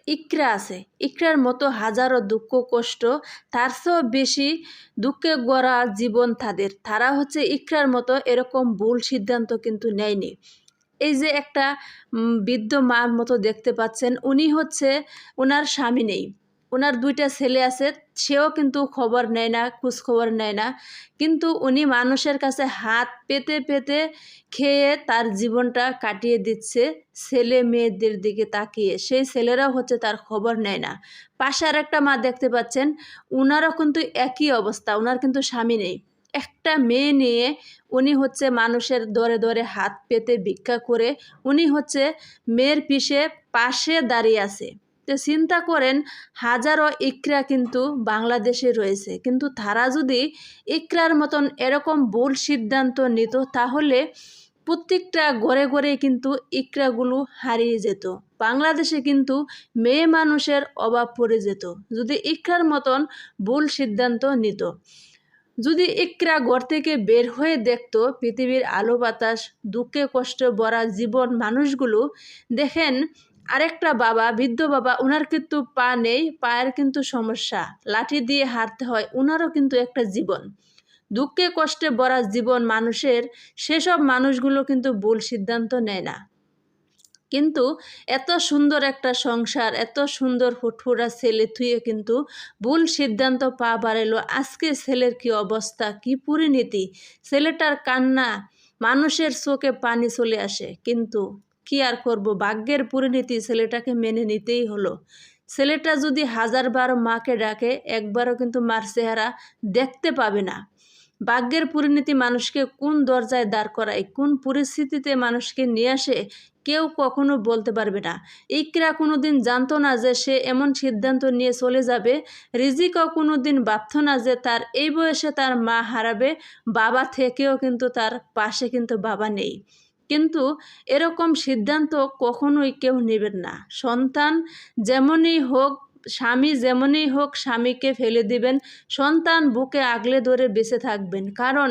ইকরা আছে, ইকরার মতো হাজারো দুঃখ কষ্ট, তার চেয়েও বেশি দুঃখে গড়া জীবন তাদের। তারা হচ্ছে ইকরার মতো এরকম ভুল সিদ্ধান্ত কিন্তু নেয়নি। এই যে একটা বৃদ্ধ মার মতো দেখতে পাচ্ছেন, উনি হচ্ছে, ওনার স্বামী নেই, ওনার 2টা ছেলে আছে, সেও কিন্তু খবর নেয় না, খোঁজ খবর নেয় না, কিন্তু উনি মানুষের কাছে হাত পেতে পেতে খেয়ে তার জীবনটা কাটিয়ে দিচ্ছে ছেলে মেয়েদের দিকে তাকিয়ে। সেই ছেলেরাও হচ্ছে তার খবর নেয় না। পাশে আর একটা মা দেখতে পাচ্ছেন, উনারও কিন্তু একই অবস্থা, ওনার কিন্তু স্বামী নেই, একটা মেয়ে নিয়ে উনি হচ্ছে মানুষের দরে দরে হাত পেতে ভিক্ষা করে উনি হচ্ছে মেয়ের পাশে দাঁড়িয়ে আছে। তো চিন্তা করেন, হাজারো ইকরা কিন্তু বাংলাদেশে রয়েছে, কিন্তু তারা যদি ইকরার মতন এরকম ভুল সিদ্ধান্ত নিত, তাহলে প্রত্যেকটা ঘরে ঘরে কিন্তু ইকরাগুলো হারিয়ে যেত। বাংলাদেশে কিন্তু মেয়ে মানুষের অভাব পড়ে যেত যদি ইকরার মতন ভুল সিদ্ধান্ত নিত। যদি ইকরা ঘর থেকে বের হয়ে দেখতো পৃথিবীর আলো বাতাস, দুঃখে কষ্টে ভরা জীবন মানুষগুলো, দেখেন আরেকটা বাবা, বৃদ্ধ বাবা, ওনার কিন্তু পা নেই, পায়ের কিন্তু সমস্যা, লাঠি দিয়ে হাঁটতে হয়, ওনারও কিন্তু একটা জীবন, দুঃখে কষ্টে ভরা জীবন মানুষের, সেসব মানুষগুলো কিন্তু ভুল সিদ্ধান্ত নেয় না। কিন্তু এত সুন্দর একটা সংসার, এত সুন্দর ফুটফুটা ছেলে থুয়ে কিন্তু ভুল সিদ্ধান্ত পা বাড়ালো। আজকে ছেলের কি অবস্থা, কি পরিণতি, ছেলেটার কান্না, মানুষের চোখে পানি চলে আসে। কিন্তু কি আর করব, ভাগ্যের পরিণতি, ছেলেটাকে মেনে নিতেই হলো। ছেলেটা যদি 1000বার মাকে ডাকে, একবারও কিন্তু মার চেহারা দেখতে পাবে না। ভাগ্যের পরিণতি মানুষকে কোন দরজায় দাঁড় করায়, কোন পরিস্থিতিতে মানুষকে নিয়ে আসে, কেউ কখনো বলতে পারবে না। ইকরা কোনোদিন জানতো না যে সে এমন সিদ্ধান্ত নিয়ে চলে যাবে। রিজিকও কোনোদিন ভাবতো না যে তার এই বয়সে তার মা হারাবে, বাবা থেকেও কিন্তু তার পাশে কিন্তু বাবা নেই। কিন্তু এরকম সিদ্ধান্ত কখনোই কেউ নেবেন না। সন্তান যেমনই হোক, স্বামী যেমনই হোক, স্বামীকে ফেলে দিবেন, সন্তান বুকে আগলে ধরে বেঁচে থাকবেন, কারণ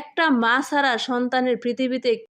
একটা মা ছাড়া সন্তানের পৃথিবীতে